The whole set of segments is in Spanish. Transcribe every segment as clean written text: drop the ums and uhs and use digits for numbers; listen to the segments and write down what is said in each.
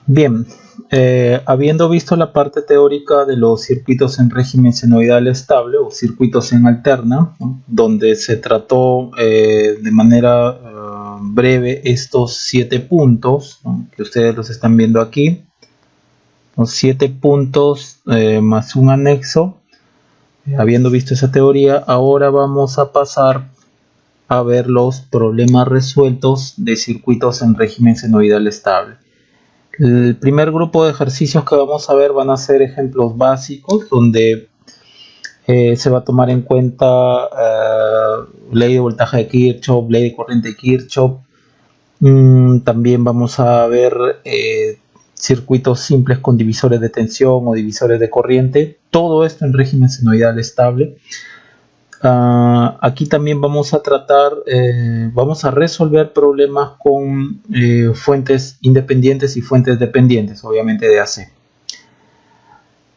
Bien, habiendo visto la parte teórica de los circuitos en régimen senoidal estable o circuitos en alterna, ¿no?, donde se trató de manera breve estos 7 puntos, ¿no?, que ustedes los están viendo aquí, los 7 puntos más un anexo. Habiendo visto esa teoría, ahora vamos a pasar a ver los problemas resueltos de circuitos en régimen senoidal estable. El primer grupo de ejercicios que vamos a ver van a ser ejemplos básicos donde se va a tomar en cuenta ley de voltaje de Kirchhoff, ley de corriente de Kirchhoff. También vamos a ver circuitos simples con divisores de tensión o divisores de corriente. Todo esto en régimen senoidal estable. Aquí también vamos a tratar, vamos a resolver problemas con fuentes independientes y fuentes dependientes, obviamente de AC.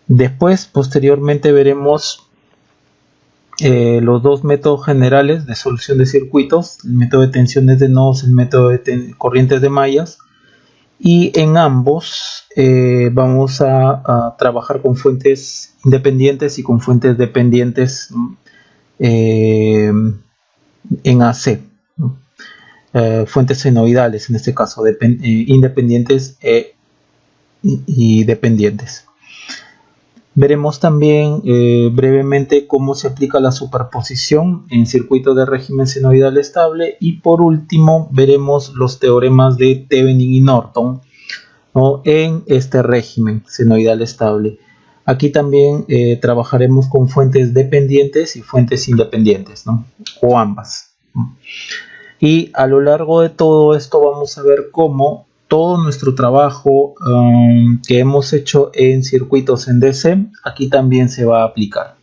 Después, posteriormente, veremos los dos métodos generales de solución de circuitos, el método de tensiones de nodos, el método de corrientes de mallas, y en ambos vamos a trabajar con fuentes independientes y con fuentes dependientes en AC, ¿no? Fuentes senoidales, en este caso independientes y dependientes. Veremos también brevemente cómo se aplica la superposición en circuitos de régimen senoidal estable, y por último veremos los teoremas de Thevenin y Norton, ¿no?, en este régimen senoidal estable. Aquí también trabajaremos con fuentes dependientes y fuentes independientes, ¿no?, o ambas. Y a lo largo de todo esto vamos a ver cómo todo nuestro trabajo que hemos hecho en circuitos en DC, aquí también se va a aplicar.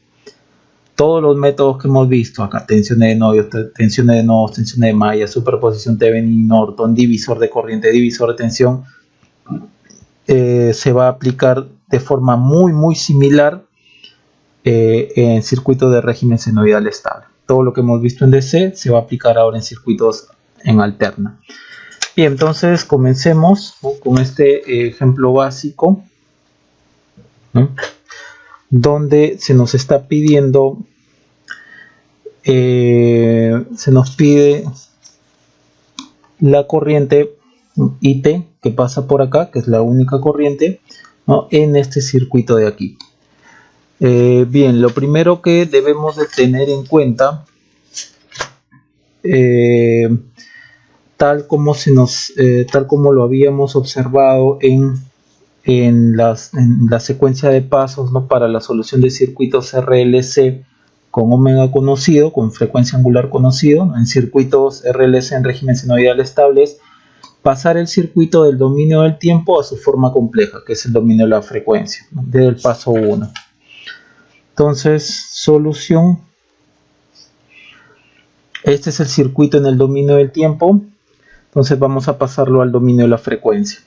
Todos los métodos que hemos visto acá, tensiones de nodos, tensiones de malla, superposición Thevenin y Norton, divisor de corriente, divisor de tensión, se va a aplicar de forma muy similar en circuitos de régimen senoidal estable. Todo lo que hemos visto en DC se va a aplicar ahora en circuitos en alterna. Y entonces comencemos, ¿no?, con este ejemplo básico, ¿no?, donde se nos está pidiendo, se nos pide la corriente IT que pasa por acá, que es la única corriente, ¿no?, en este circuito de aquí. Bien, lo primero que debemos de tener en cuenta, tal como lo habíamos observado en la secuencia de pasos, ¿no?, para la solución de circuitos RLC con omega conocido, con frecuencia angular conocido, ¿no?, en circuitos RLC en régimen senoidal estable, es pasar el circuito del dominio del tiempo a su forma compleja, que es el dominio de la frecuencia, ¿no?, desde el paso 1. Entonces, solución. Este es el circuito en el dominio del tiempo. Entonces vamos a pasarlo al dominio de la frecuencia.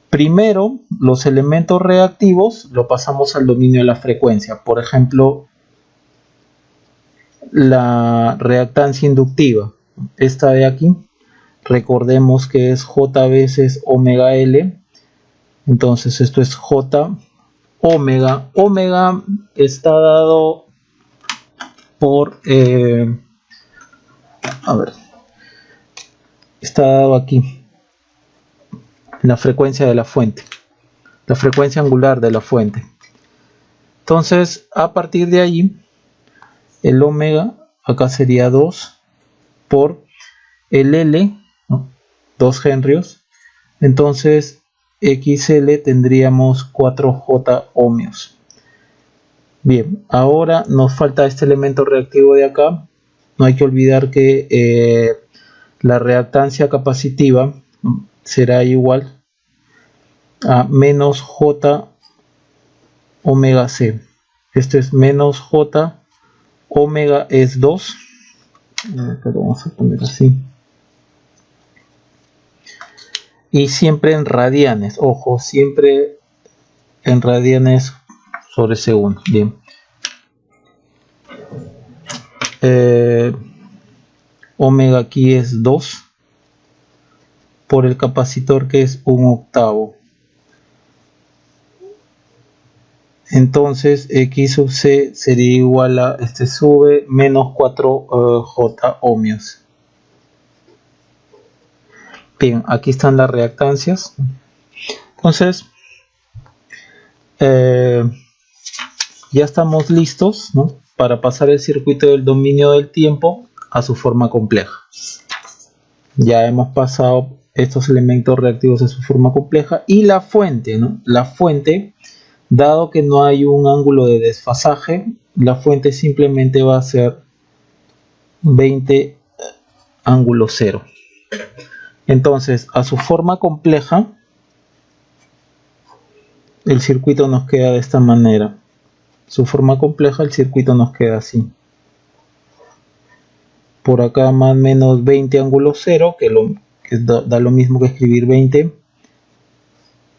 Primero, los elementos reactivos lo pasamos al dominio de la frecuencia. Por ejemplo, la reactancia inductiva, esta de aquí, recordemos que es J veces omega L. Entonces esto es J omega. Omega está dado por... está dado aquí la frecuencia de la fuente, la frecuencia angular de la fuente. Entonces, a partir de allí, el omega acá sería 2 por el L, ¿no?, 2 henrios. Entonces, XL tendríamos 4J ohmios. Bien, ahora nos falta este elemento reactivo de acá. No hay que olvidar que la reactancia capacitiva, ¿no?, será igual a menos J omega C. Esto es menos J omega es 2. Pero vamos a poner así. Y siempre en radianes. Ojo, siempre en radianes sobre segundo. Bien. Omega aquí es 2 por el capacitor, que es 1/8. Entonces x sub c sería igual a este sube menos 4j ohmios. Bien, aquí están las reactancias. Entonces ya estamos listos, ¿no?, para pasar el circuito del dominio del tiempo a su forma compleja. Ya hemos pasado estos elementos reactivos a su forma compleja. Y la fuente, ¿no? La fuente, dado que no hay un ángulo de desfasaje, la fuente simplemente va a ser 20 ángulo 0. Entonces, a su forma compleja, el circuito nos queda de esta manera. Su forma compleja, el circuito nos queda así. Por acá más o menos 20 ángulo 0, que da lo mismo que escribir 20.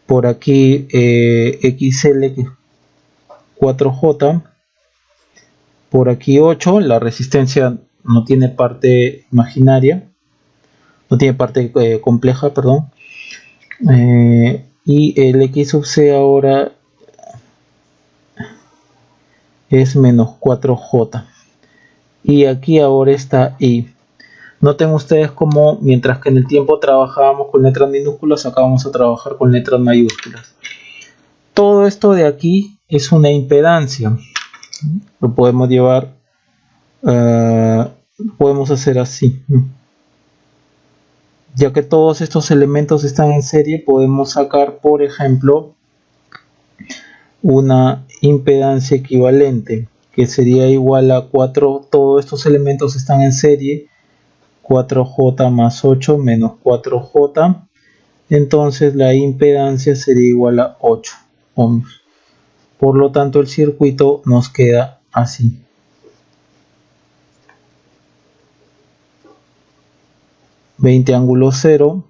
Por aquí XL, que es 4J. Por aquí 8, la resistencia no tiene parte imaginaria. No tiene parte compleja, perdón. Y el X sub C ahora es menos 4J. Y aquí ahora está I. Noten ustedes cómo mientras que en el tiempo trabajábamos con letras minúsculas, acá vamos a trabajar con letras mayúsculas. Todo esto de aquí es una impedancia. Lo podemos llevar, podemos hacer así. Ya que todos estos elementos están en serie, podemos sacar, por ejemplo, una impedancia equivalente, que sería igual a 4, todos estos elementos están en serie, 4J más 8 menos 4J, entonces la impedancia sería igual a 8 ohms. Por lo tanto, el circuito nos queda así. $20 ángulo 0.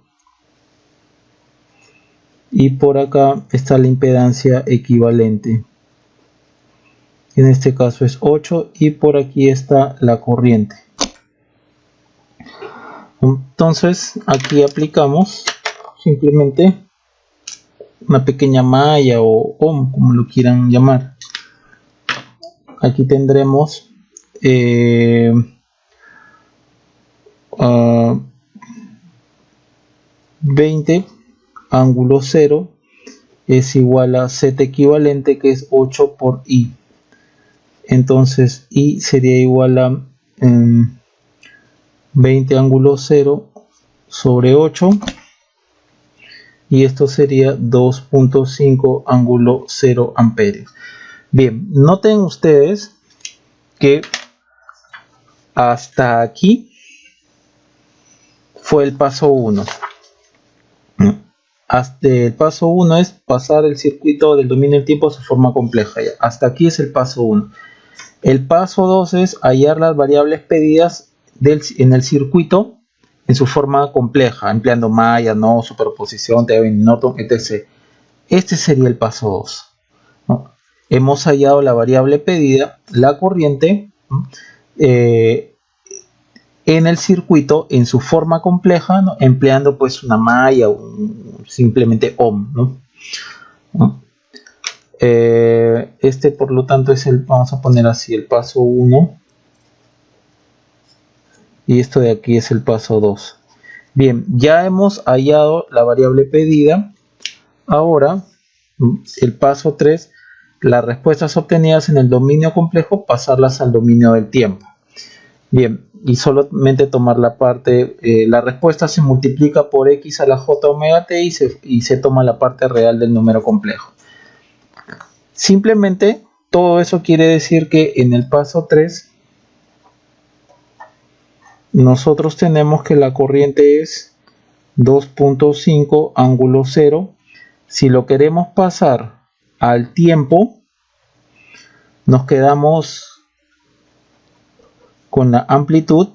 Y por acá está la impedancia equivalente. En este caso es 8 y por aquí está la corriente. Entonces aquí aplicamos simplemente una pequeña malla o ohm, como lo quieran llamar. Aquí tendremos 20 ángulo 0 es igual a Z equivalente, que es 8 por I. Entonces I sería igual a 20 ángulo 0 sobre 8, y esto sería 2.5 ángulo 0 amperios. Bien, noten ustedes que hasta aquí fue el paso 1. Hasta el paso 1 es pasar el circuito del dominio del tiempo a su forma compleja. Ya. Hasta aquí es el paso 1. El paso 2 es hallar las variables pedidas en el circuito en su forma compleja, empleando malla, no, superposición, Thevenin, Norton, etc. Este sería el paso 2. ¿No? Hemos hallado la variable pedida, la corriente, en el circuito en su forma compleja, ¿no?, empleando pues una malla o simplemente ohm, ¿no? Este por lo tanto es vamos a poner así, el paso 1, y esto de aquí es el paso 2. Bien, ya hemos hallado la variable pedida. Ahora el paso 3, las respuestas obtenidas en el dominio complejo, pasarlas al dominio del tiempo. Bien, y solamente tomar la parte, la respuesta se multiplica por x a la j omega t y se toma la parte real del número complejo. Simplemente todo eso quiere decir que en el paso 3 nosotros tenemos que la corriente es 2.5 ángulo 0. Si lo queremos pasar al tiempo, nos quedamos con la amplitud,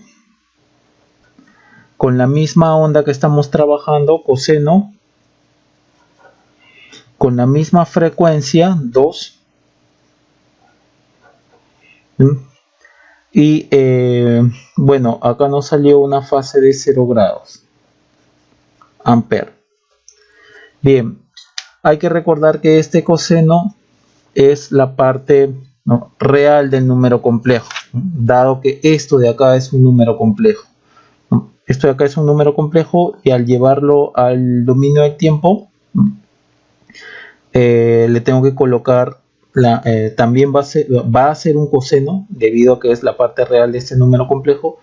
con la misma onda que estamos trabajando, coseno, con la misma frecuencia, 2. Y bueno, acá nos salió una fase de 0 grados ampere. Bien, hay que recordar que este coseno es la parte, ¿no?, real del número complejo, ¿no?, dado que esto de acá es un número complejo, ¿no? Esto de acá es un número complejo y al llevarlo al dominio del tiempo, ¿no?, le tengo que colocar también va a ser un coseno debido a que es la parte real de este número complejo,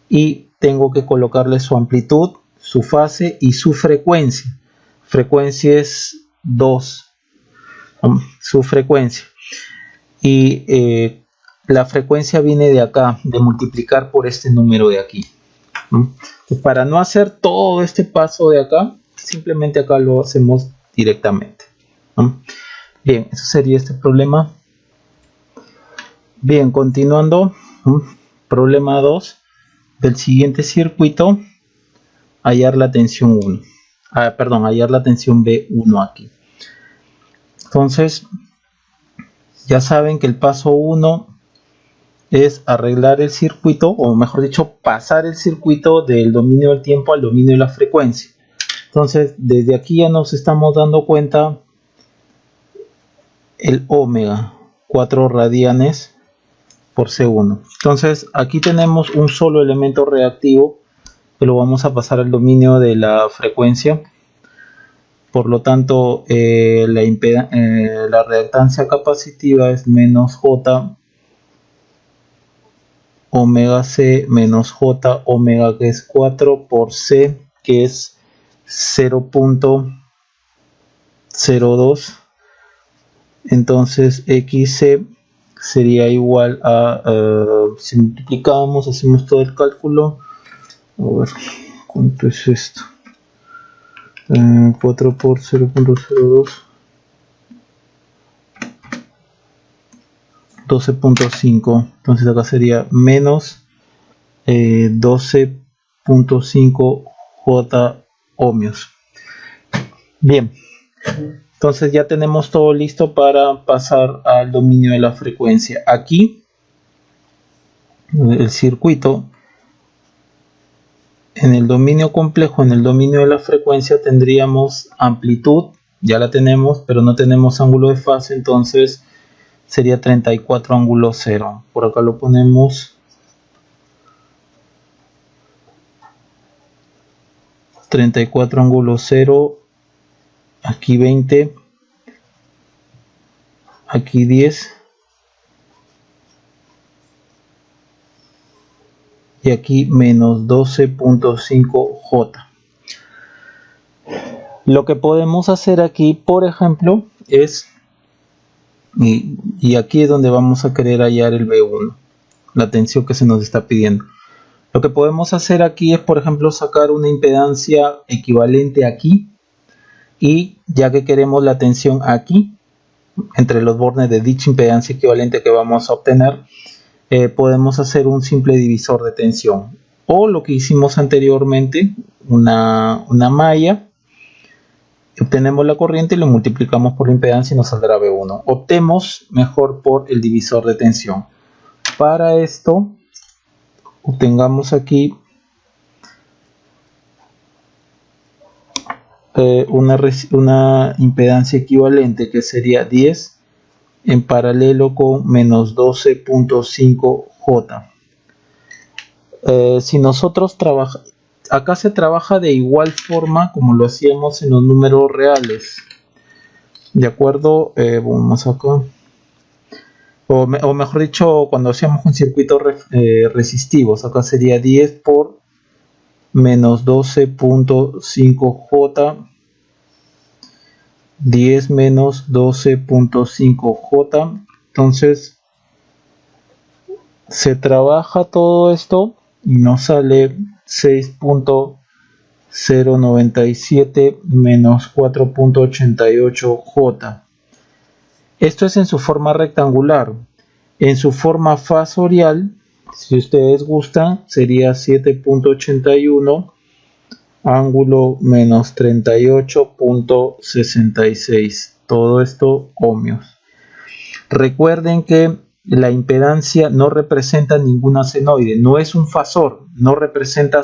y tengo que colocarle su amplitud, su fase y su frecuencia. Frecuencia es 2, su frecuencia, y la frecuencia viene de acá, de multiplicar por este número de aquí, ¿no? Para no hacer todo este paso de acá, simplemente acá lo hacemos directamente, ¿no? Bien, eso sería este problema. Bien, continuando, problema 2 del siguiente circuito, hallar la tensión 1. Hallar la tensión B1 aquí. Entonces, ya saben que el paso 1 es arreglar el circuito, o mejor dicho, pasar el circuito del dominio del tiempo al dominio de la frecuencia. Entonces, desde aquí ya nos estamos dando cuenta el ómega, 4 radianes por segundo. Entonces, aquí tenemos un solo elemento reactivo que lo vamos a pasar al dominio de la frecuencia. Por lo tanto, la reactancia capacitiva es menos J omega C menos J omega, que es 4, por C, que es 0.02. Entonces XC sería igual a, si multiplicamos, hacemos todo el cálculo, a ver, ¿cuánto es esto? 4 por 0.02, 12.5. Entonces acá sería menos 12.5 J ohmios. Bien, entonces ya tenemos todo listo para pasar al dominio de la frecuencia. Aquí el circuito, en el dominio complejo, en el dominio de la frecuencia, tendríamos amplitud, ya la tenemos, pero no tenemos ángulo de fase, entonces sería 34 ángulo 0. Por acá lo ponemos 34 ángulo 0, aquí 20, aquí 10 y aquí menos 12.5 J. Lo que podemos hacer aquí, por ejemplo, es, y aquí es donde vamos a querer hallar el B1, la tensión que se nos está pidiendo. Lo que podemos hacer aquí es, por ejemplo, sacar una impedancia equivalente aquí, y ya que queremos la tensión aquí, entre los bornes de dicha impedancia equivalente que vamos a obtener, podemos hacer un simple divisor de tensión, o lo que hicimos anteriormente, una malla, obtenemos la corriente y lo multiplicamos por la impedancia y nos saldrá B1. Optemos mejor por el divisor de tensión. Para esto, obtengamos aquí una impedancia equivalente, que sería 10 en paralelo con menos 12.5 J. Si nosotros trabajamos, acá se trabaja de igual forma como lo hacíamos en los números reales, de acuerdo. Vamos acá, o mejor dicho, cuando hacíamos un circuito resistivos, acá sería 10 por menos 12.5 J, 10 menos 12.5 J. Entonces se trabaja todo esto y nos sale 6.097 menos 4.88 J. Esto es en su forma rectangular. En su forma fasorial, si ustedes gustan, sería 7.81 ángulo menos 38.66. Todo esto ohmios. Recuerden que la impedancia no representa ninguna senoide, no es un fasor, no representa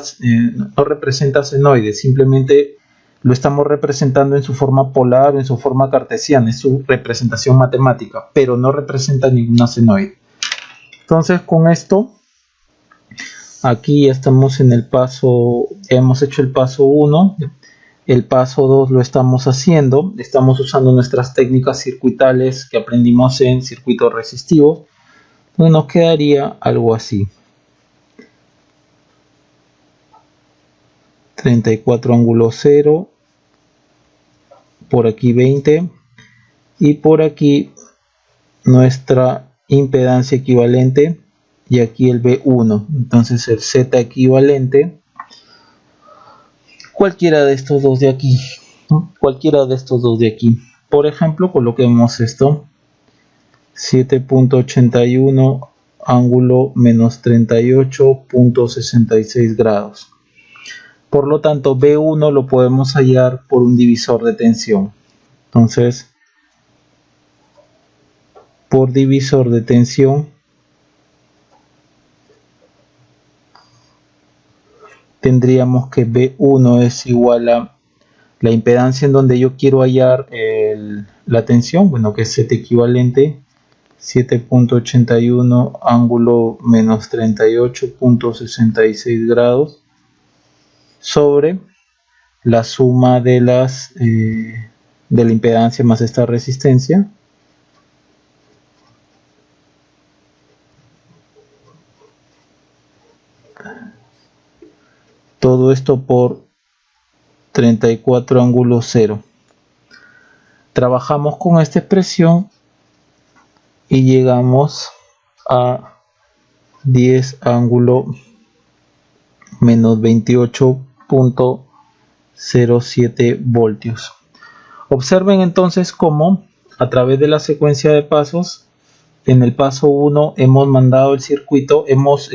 senoide, simplemente lo estamos representando en su forma polar o en su forma cartesiana, es su representación matemática, pero no representa ninguna senoide. Entonces con esto, aquí ya estamos en el paso, hemos hecho el paso 1, el paso 2 lo estamos haciendo, estamos usando nuestras técnicas circuitales que aprendimos en circuitos resistivos, entonces nos quedaría algo así. 34 ángulo 0, por aquí 20 y por aquí nuestra impedancia equivalente y aquí el B1. Entonces el Z equivalente, cualquiera de estos dos de aquí, ¿no? Cualquiera de estos dos de aquí. Por ejemplo, coloquemos esto, 7.81 ángulo menos 38.66 grados. Por lo tanto, B1 lo podemos hallar por un divisor de tensión. Entonces, por divisor de tensión, tendríamos que B1 es igual a la impedancia en donde yo quiero hallar la tensión, bueno, que es Z equivalente, 7.81 ángulo menos 38.66 grados, sobre la suma de de la impedancia más esta resistencia, todo esto por 34 ángulo 0. Trabajamos con esta expresión y llegamos a 10 ángulo menos 28.07 voltios. Observen entonces cómo a través de la secuencia de pasos, en el paso 1 hemos mandado el circuito, hemos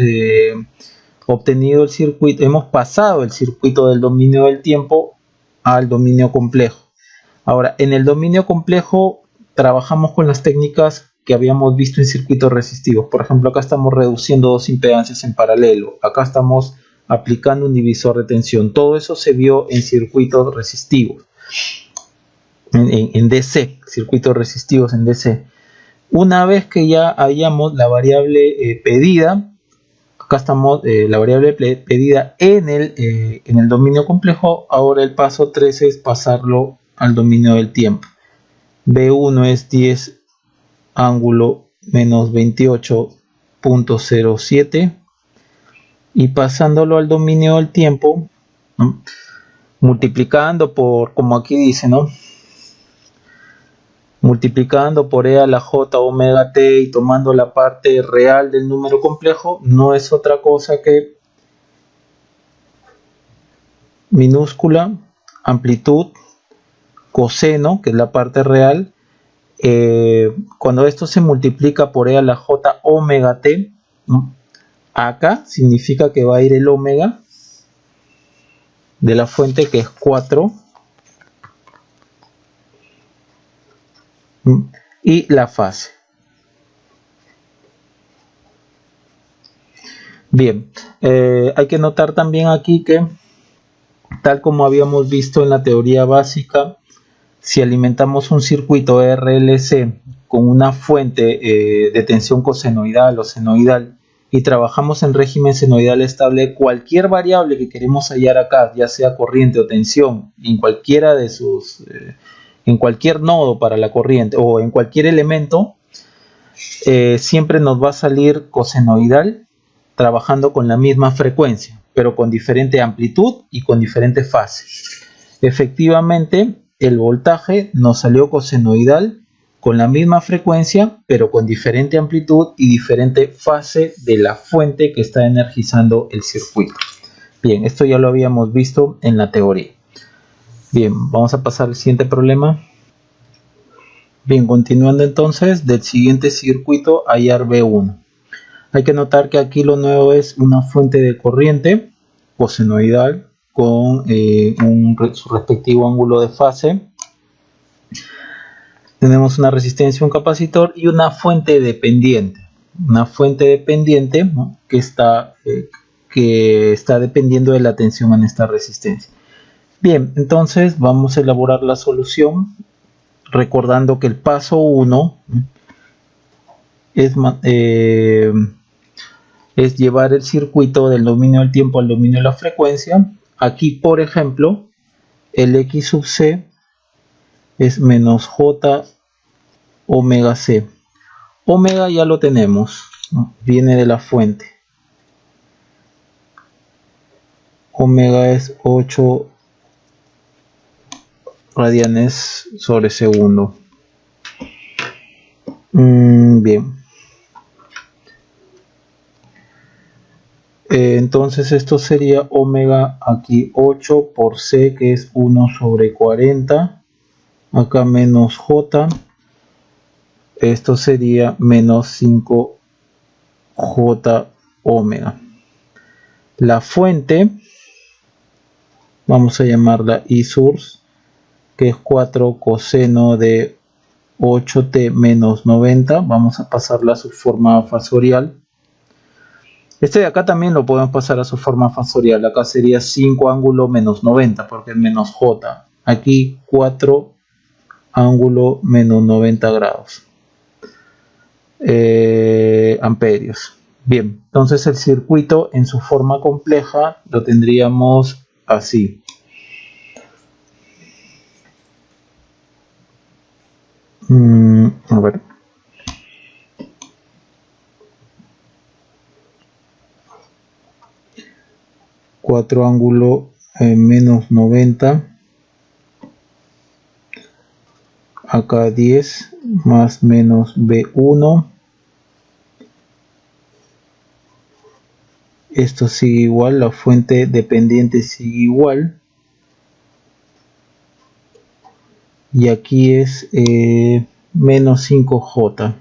obtenido el circuito, hemos pasado el circuito del dominio del tiempo al dominio complejo. Ahora, en el dominio complejo trabajamos con las técnicas que habíamos visto en circuitos resistivos. Por ejemplo, acá estamos reduciendo dos impedancias en paralelo, acá estamos aplicando un divisor de tensión. Todo eso se vio en circuitos resistivos, en DC, circuitos resistivos en DC. Una vez que ya hayamos la variable pedida, acá estamos la variable pedida en el dominio complejo, ahora el paso 3 es pasarlo al dominio del tiempo. B1 es 10 ángulo menos 28.07 y pasándolo al dominio del tiempo, ¿no? Multiplicando por, como aquí dice, ¿no? Multiplicando por E a la J omega T y tomando la parte real del número complejo, no es otra cosa que minúscula amplitud coseno, que es la parte real. Cuando esto se multiplica por E a la J omega T, ¿no? Acá significa que va a ir el omega de la fuente, que es 4, y la fase. Bien, hay que notar también aquí que, tal como habíamos visto en la teoría básica, si alimentamos un circuito RLC con una fuente de tensión cosenoidal o senoidal y trabajamos en régimen senoidal estable, cualquier variable que queremos hallar acá, ya sea corriente o tensión, en cualquiera de sus en cualquier nodo para la corriente o en cualquier elemento, siempre nos va a salir cosenoidal trabajando con la misma frecuencia, pero con diferente amplitud y con diferente fase. Efectivamente, el voltaje nos salió cosenoidal con la misma frecuencia, pero con diferente amplitud y diferente fase de la fuente que está energizando el circuito. Bien, esto ya lo habíamos visto en la teoría. Bien, vamos a pasar al siguiente problema. Bien, continuando entonces, del siguiente circuito hallar B1. Hay que notar que aquí lo nuevo es una fuente de corriente cosenoidal con su respectivo ángulo de fase. Tenemos una resistencia, un capacitor y una fuente dependiente. Una fuente dependiente, ¿no? que está dependiendo de la tensión en esta resistencia. Bien, entonces vamos a elaborar la solución recordando que el paso 1 es, es llevar el circuito del dominio del tiempo al dominio de la frecuencia. Aquí, por ejemplo, el x sub c es menos j omega c. Omega ya lo tenemos, ¿no? Viene de la fuente. Omega es 8 radianes sobre segundo. Bien. Entonces esto sería omega aquí 8 por c, que es 1 sobre 40. Acá menos j. Esto sería menos 5 j omega. La fuente, vamos a llamarla I source, que es 4 coseno de 8t menos 90. Vamos a pasarla a su forma fasorial. Este de acá también lo podemos pasar a su forma fasorial. Acá sería 5 ángulo menos 90 porque es menos j. Aquí 4 ángulo menos 90 grados. Amperios. Bien, entonces el circuito en su forma compleja lo tendríamos así. A ver. Cuatro ángulo menos 90. Acá 10 más menos B1. Esto sigue igual, la fuente dependiente sigue igual. Y aquí es menos 5J.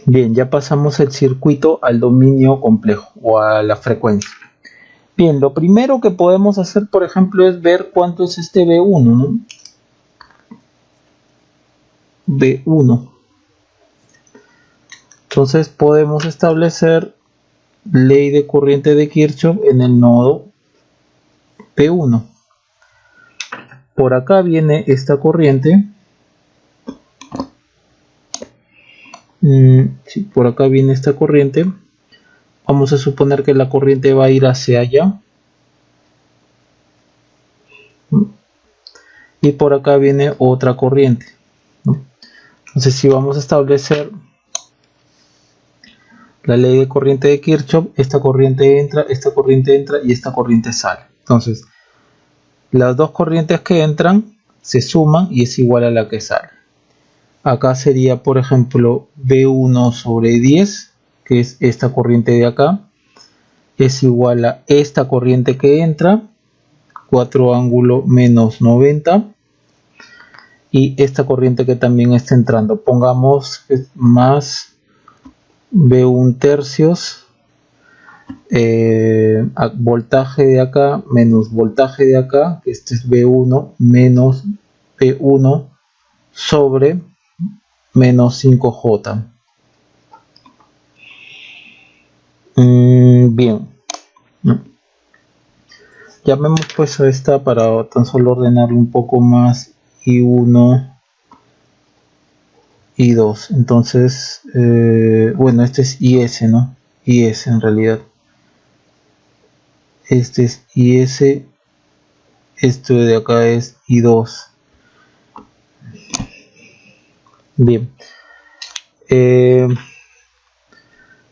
Bien, ya pasamos el circuito al dominio complejo o a la frecuencia. Bien, lo primero que podemos hacer, por ejemplo, es ver cuánto es este B1, ¿no? B1. Entonces podemos establecer ley de corriente de Kirchhoff en el nodo P1. Por acá viene esta corriente. Sí, por acá viene esta corriente. Vamos a suponer que la corriente va a ir hacia allá. Y por acá viene otra corriente, ¿no? Entonces, si vamos a establecer la ley de corriente de Kirchhoff, esta corriente entra y esta corriente sale. Entonces, las dos corrientes que entran se suman y es igual a la que sale. Acá sería, por ejemplo, B1 sobre 10, que es esta corriente de acá, es igual a esta corriente que entra, 4 ángulo menos 90, y esta corriente que también está entrando. Pongamos más B1 tercios, voltaje de acá menos voltaje de acá, que este es B1 menos B1 sobre menos 5J. Bien, llamemos pues a esta para tan solo ordenarlo un poco más, I1 y 2. Entonces, bueno, este es IS, ¿no? IS en realidad. Este es IS, esto de acá es I2. Bien.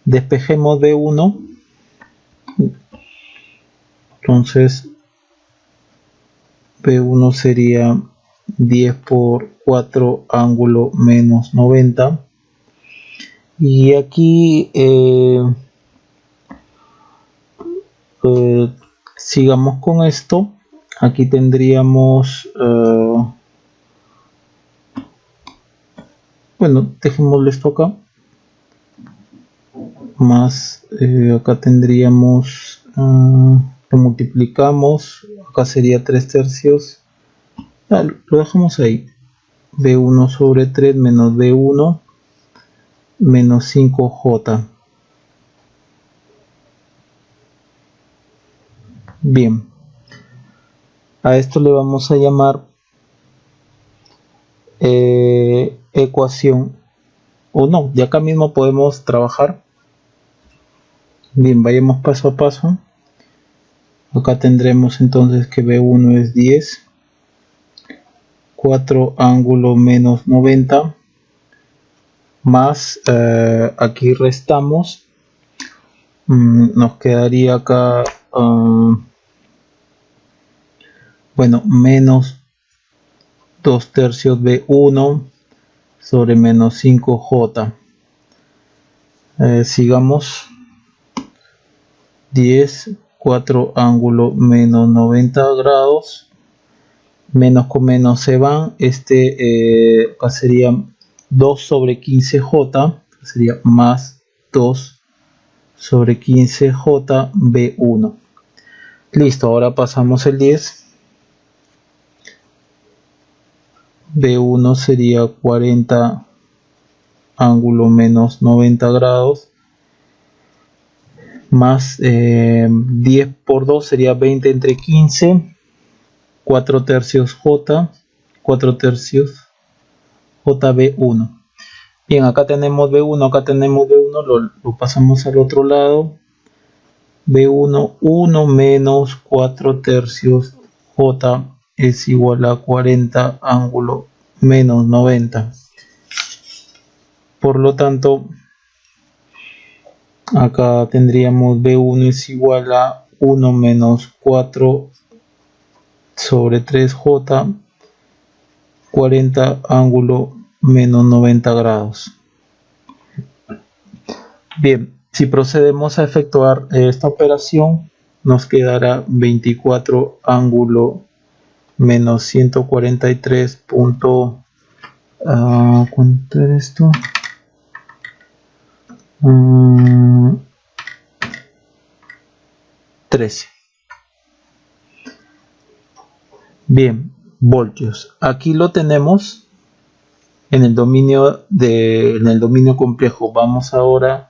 Despejemos B1. Entonces, B1 sería 10 por 4 ángulo menos 90. Y aquí sigamos con esto. Aquí tendríamos, bueno, dejémoslo esto acá. Más, acá tendríamos, lo multiplicamos, acá sería 3 tercios. Lo dejamos ahí. B1 sobre 3 menos B1 menos 5J. Bien, a esto le vamos a llamar ecuación, o no, de acá mismo podemos trabajar. Bien, vayamos paso a paso. Acá tendremos entonces que B1 es 10, 4 ángulo menos 90, más, aquí restamos, nos quedaría acá, bueno, menos 2 tercios B1 sobre menos 5J. Sigamos. 10, 4 ángulo menos 90 grados, menos con menos se van, acá sería 2 sobre 15J, sería más 2 sobre 15J B1. Listo, ahora pasamos el 10. B1 sería 40 ángulo menos 90 grados, más 10 por 2 sería 20 entre 15, 4 tercios J, 4 tercios JB1. Bien, acá tenemos B1, acá tenemos B1, lo pasamos al otro lado. B1, 1 menos 4 tercios J es igual a 40 ángulo menos 90. Por lo tanto, acá tendríamos B1 es igual a 1 menos 4 sobre 3J, 40 ángulo menos 90 grados. Bien, si procedemos a efectuar esta operación, nos quedará 24 ángulo menos 143 punto, ¿cuánto era esto? 13. Bien, voltios. Aquí lo tenemos en el dominio complejo. Vamos ahora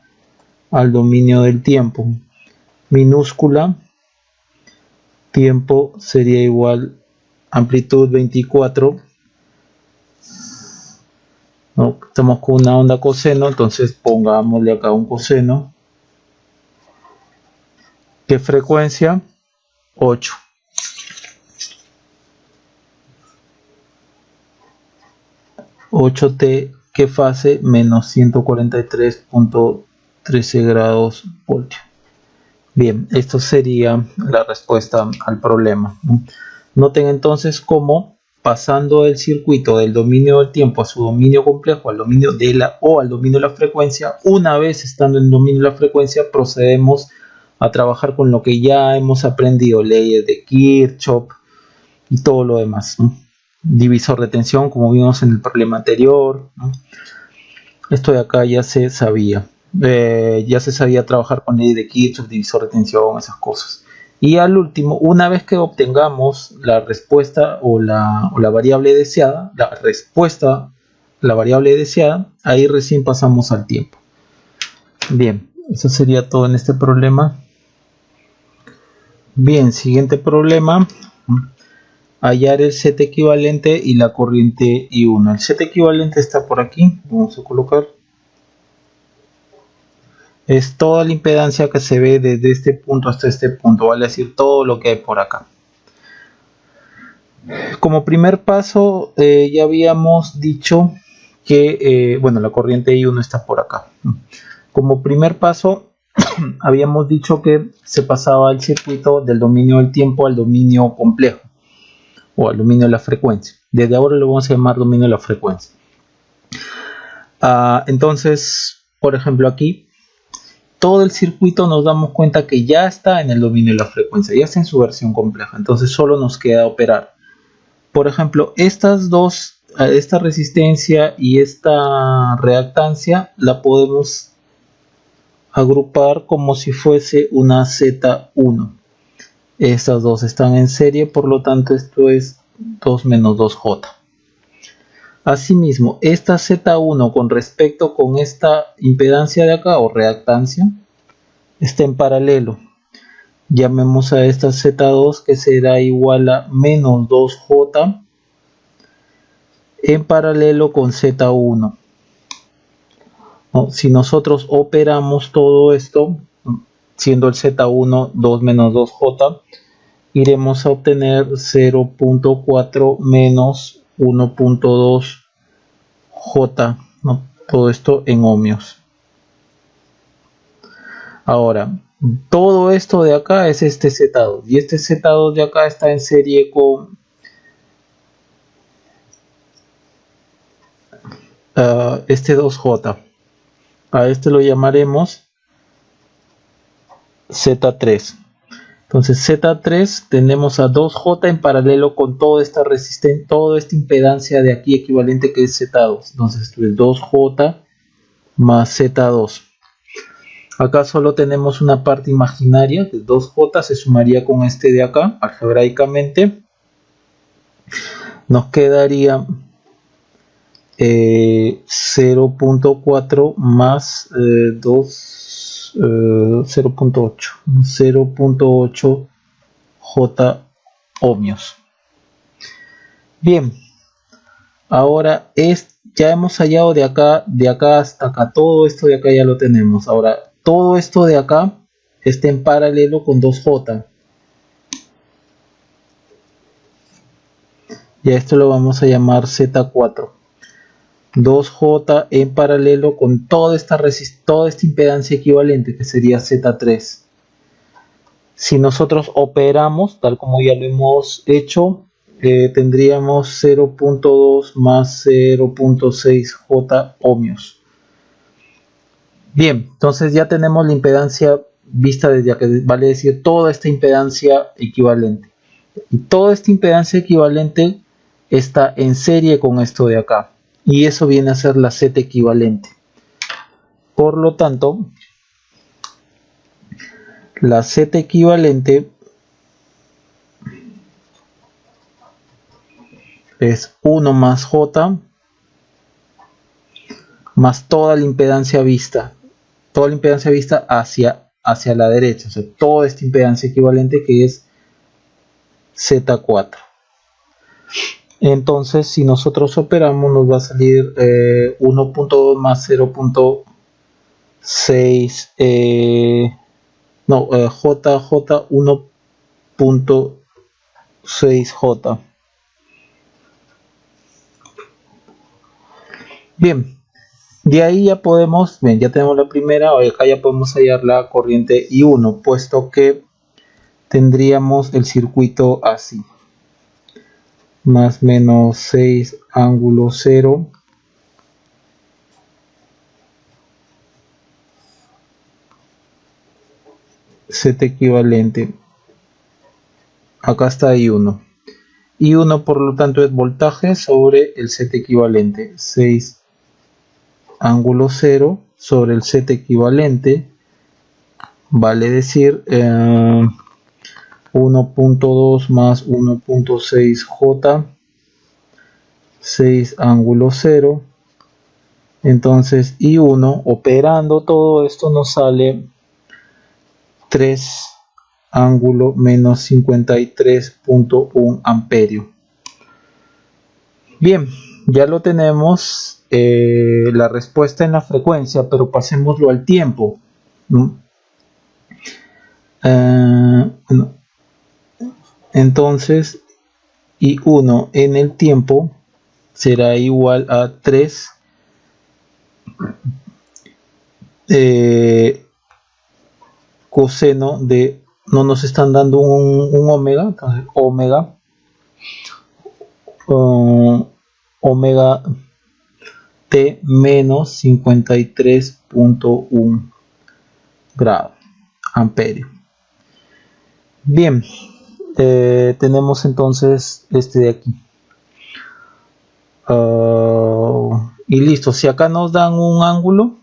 al dominio del tiempo. Minúscula, tiempo sería igual amplitud 24. ¿No? Estamos con una onda coseno, entonces pongámosle acá un coseno. ¿Qué frecuencia? 8. T, ¿qué fase? Menos 143.13 grados voltio. Bien, esto sería la respuesta al problema. Noten entonces cómo pasando el circuito del dominio del tiempo a su dominio complejo, al dominio de al dominio de la frecuencia, una vez estando en el dominio de la frecuencia, procedemos a trabajar con lo que ya hemos aprendido, leyes de Kirchhoff y todo lo demás, ¿no? Divisor de tensión, como vimos en el problema anterior, ¿no? Esto de acá ya se sabía. Ya se sabía trabajar con ley de Kirchhoff, divisor de tensión, esas cosas. Y al último, una vez que obtengamos la respuesta o la variable deseada, la variable deseada, ahí recién pasamos al tiempo. Bien, eso sería todo en este problema. Bien, siguiente problema. Hallar el Z equivalente y la corriente I1. El Z equivalente está por aquí. Vamos a colocar. Es toda la impedancia que se ve desde este punto hasta este punto, vale decir todo lo que hay por acá. Como primer paso, ya habíamos dicho que, bueno, la corriente I1 está por acá. Como primer paso, habíamos dicho que se pasaba el circuito del dominio del tiempo al dominio complejo o al dominio de la frecuencia. Desde ahora lo vamos a llamar dominio de la frecuencia. Entonces, por ejemplo, aquí todo el circuito nos damos cuenta que ya está en el dominio de la frecuencia, ya está en su versión compleja, entonces solo nos queda operar. Por ejemplo, estas dos, esta resistencia y esta reactancia, la podemos agrupar como si fuese una Z1. Estas dos están en serie, por lo tanto esto es 2 menos 2J. Asimismo, esta Z1 con respecto con esta impedancia de acá o reactancia está en paralelo. Llamemos a esta Z2 que será igual a menos 2J en paralelo con Z1. ¿No? Si nosotros operamos todo esto, siendo el Z1 2 menos 2J, iremos a obtener 0.4 menos 1.2J, ¿no? Todo esto en ohmios. Ahora, todo esto de acá es este Z2, y este Z2 de acá está en serie con este 2J. A este lo llamaremos Z3. Entonces Z3 tenemos a 2J en paralelo con toda esta resistencia, toda esta impedancia de aquí equivalente que es Z2. Entonces esto es 2J más Z2. Acá solo tenemos una parte imaginaria, que 2J se sumaría con este de acá, algebraicamente. Nos quedaría 0.4 más 2, 0.8 J ohmios. Bien, ahora ya hemos hallado de acá hasta acá, todo esto de acá ya lo tenemos. Ahora, todo esto de acá está en paralelo con 2J. Y a esto lo vamos a llamar Z4. 2J en paralelo con toda esta impedancia equivalente que sería Z3. Si nosotros operamos, tal como ya lo hemos hecho, tendríamos 0.2 más 0.6 J ohmios. Bien, entonces ya tenemos la impedancia vista desde acá, vale decir toda esta impedancia equivalente. Y toda esta impedancia equivalente está en serie con esto de acá. Y eso viene a ser la Z equivalente. Por lo tanto, la Z equivalente es 1 más J más toda la impedancia vista. Toda la impedancia vista hacia la derecha. O sea, toda esta impedancia equivalente que es Z4. Entonces, si nosotros operamos, nos va a salir 1.2 más 0.6 J 1.6J. Bien, de ahí ya podemos, bien, ya tenemos la primera, acá ya podemos hallar la corriente I1, puesto que tendríamos el circuito así. Más menos 6 ángulo 0 Z equivalente. Acá está I1. I1 por lo tanto es voltaje sobre el Z equivalente. 6 ángulo 0 sobre el Z equivalente. Vale decir 1.2 más 1.6 J, 6 ángulo 0. Entonces I1 operando todo esto nos sale 3 ángulo menos 53.1 amperio. Bien, ya lo tenemos la respuesta en la frecuencia, pero pasémoslo al tiempo. Entonces I1 en el tiempo será igual a 3 coseno de, no nos están dando un omega, entonces omega t menos 53.1 grado amperio. Bien, tenemos entonces este de aquí. Y listo, si acá nos dan un ángulo,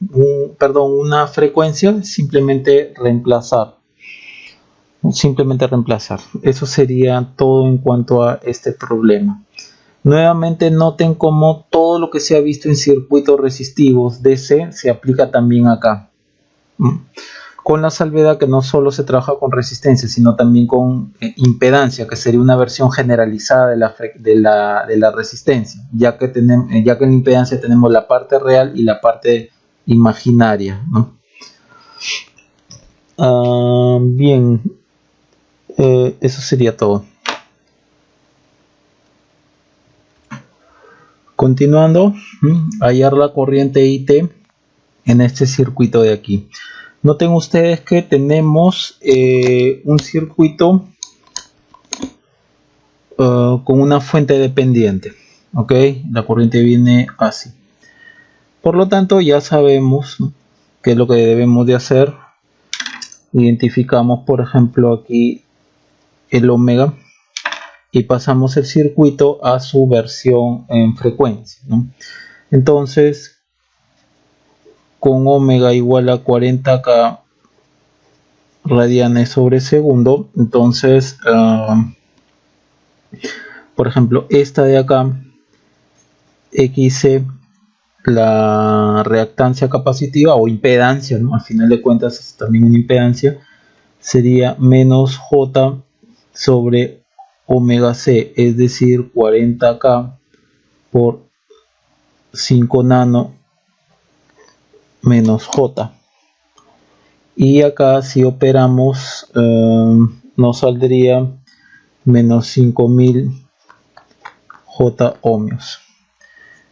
una frecuencia, simplemente reemplazar. Eso sería todo en cuanto a este problema. Nuevamente noten cómo todo lo que se ha visto en circuitos resistivos DC se aplica también acá. con la salvedad que no solo se trabaja con resistencia, sino también con impedancia, que sería una versión generalizada de la resistencia, ya que en la impedancia tenemos la parte real y la parte imaginaria, ¿no? Bien, eso sería todo. Continuando, hallar la corriente IT en este circuito de aquí. Noten ustedes que tenemos un circuito con una fuente dependiente, ¿ok? La corriente viene así. Por lo tanto, ya sabemos qué es lo que debemos de hacer. Identificamos, por ejemplo, aquí el omega y pasamos el circuito a su versión en frecuencia, ¿no? Entonces, con omega igual a 40k radianes sobre segundo, entonces por ejemplo esta de acá, XC, la reactancia capacitiva o impedancia, ¿no? Al final de cuentas es también una impedancia, sería menos J sobre omega C, es decir 40k por 5 nano menos J. Y acá si operamos nos saldría menos 5000 J ohmios.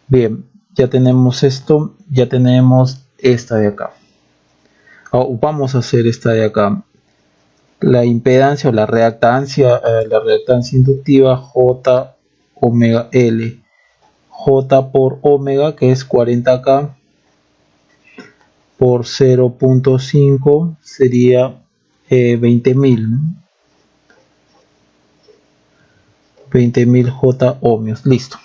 Bien, ya tenemos esto, ya tenemos esta de acá. Vamos a hacer esta de acá. La impedancia o la reactancia inductiva J omega L. J por omega, que es 40k por 0.5 sería 20.000, ¿no? 20.000 J ohmios. Listo.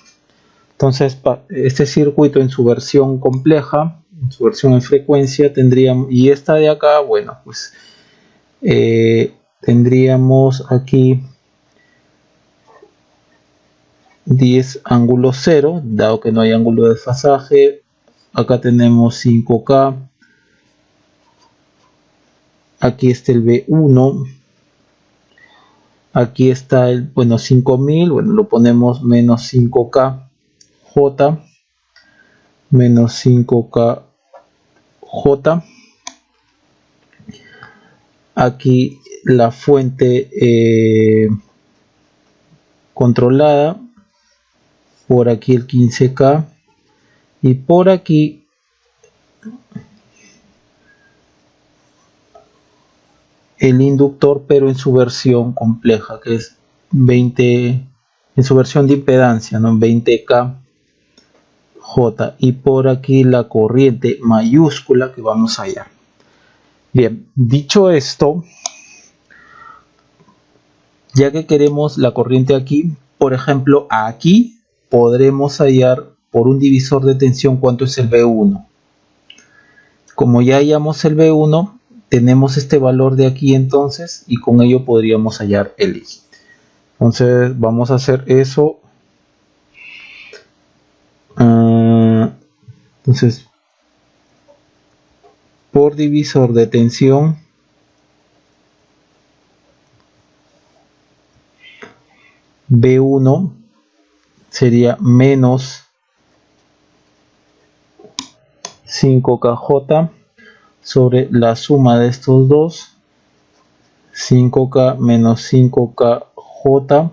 Entonces, este circuito en su versión compleja, en su versión en frecuencia, tendríamos, y esta de acá, bueno, pues tendríamos aquí 10 ángulo 0, dado que no hay ángulo de desfasaje. Acá tenemos 5K. Aquí está el B1. Aquí está el, bueno, 5000, bueno, lo ponemos menos 5K J, menos 5K J. Aquí la fuente controlada, por aquí el 15K y por aquí el inductor, pero en su versión compleja, que es 20, en su versión de impedancia, ¿no? 20K J, y por aquí la corriente mayúscula que vamos a hallar. Bien, dicho esto, ya que queremos la corriente aquí, por ejemplo, aquí podremos hallar por un divisor de tensión cuánto es el V1. Como ya hallamos el V1, tenemos este valor de aquí entonces, y con ello podríamos hallar el I. Entonces vamos a hacer eso. Entonces, por divisor de tensión, B1 sería menos 5kJ sobre la suma de estos dos, 5K menos 5kJ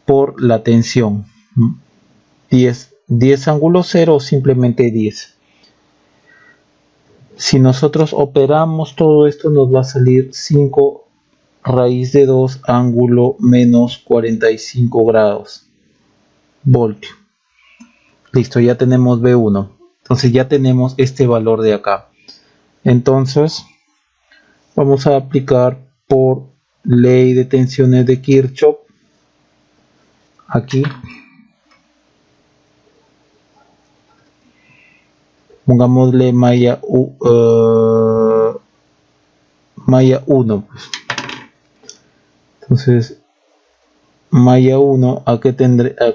por la tensión, 10 ángulo 0 o simplemente 10. Si nosotros operamos todo esto, nos va a salir 5 raíz de 2 ángulo menos 45 grados voltio. Listo, ya tenemos B1. Entonces ya tenemos este valor de acá. Entonces vamos a aplicar por ley de tensiones de Kirchhoff aquí. Pongámosle malla 1. Pues. Entonces malla 1 a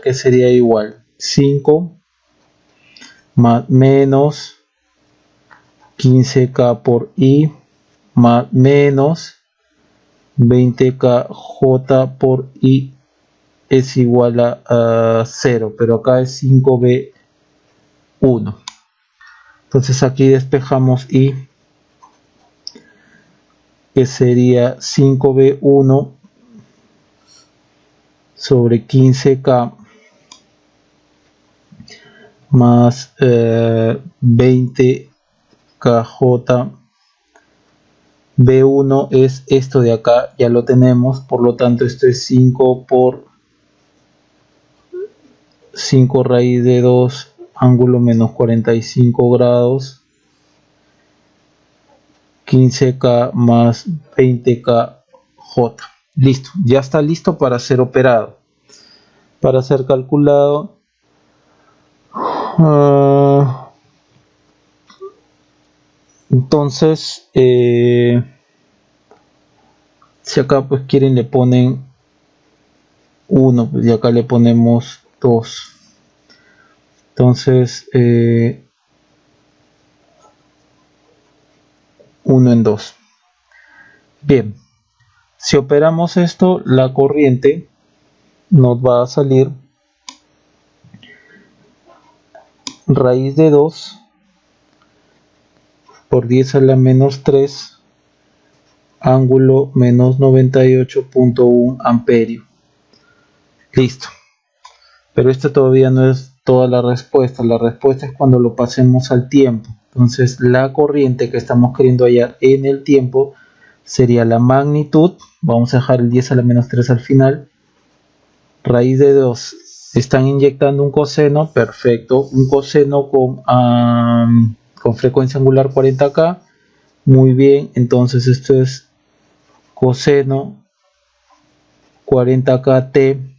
qué sería igual 5 más menos 15K por I más menos 20kj por i es igual a 0, pero acá es 5b1. Entonces aquí despejamos i, que sería 5b1 sobre 15k más 20kj. B1 es esto de acá, ya lo tenemos, por lo tanto esto es 5 por 5 raíz de 2 ángulo menos 45 grados, 15k más 20kj. Listo, ya está listo para ser operado, para ser calculado. Entonces, si acá pues quieren le ponen 1, pues, y acá le ponemos 2. Entonces, 1 en 2. Bien, si operamos esto, la corriente nos va a salir raíz de 2 por 10 a la menos 3 ángulo menos 98.1 amperio. Listo. Pero esto todavía no es toda la respuesta. La respuesta es cuando lo pasemos al tiempo. Entonces la corriente que estamos queriendo hallar en el tiempo sería la magnitud. Vamos a dejar el 10 a la menos 3 al final. Raíz de 2. Están inyectando un coseno. Perfecto. Un coseno con frecuencia angular 40k. Muy bien. Entonces esto es coseno 40kt.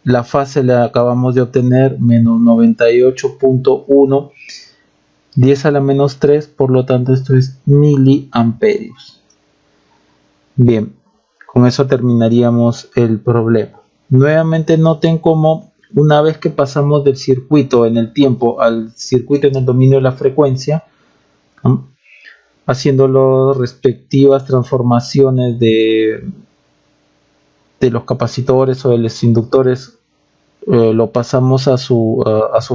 La fase la acabamos de obtener, menos 98.1, 10 a la menos 3, por lo tanto esto es miliamperios. Bien, con eso terminaríamos el problema. Nuevamente noten cómo una vez que pasamos del circuito en el tiempo al circuito en el dominio de la frecuencia, haciendo las respectivas transformaciones de los capacitores o de los inductores, lo pasamos a su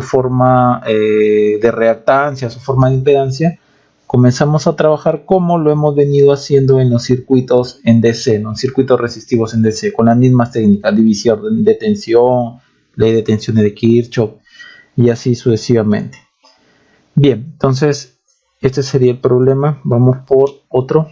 forma de reactancia, a su forma de impedancia, comenzamos a trabajar como lo hemos venido haciendo en los circuitos en DC, ¿no? Circuitos resistivos en DC, con las mismas técnicas, división de tensión, ley de tensiones de Kirchhoff y así sucesivamente. Bien, entonces este sería el problema. Vamos por otro.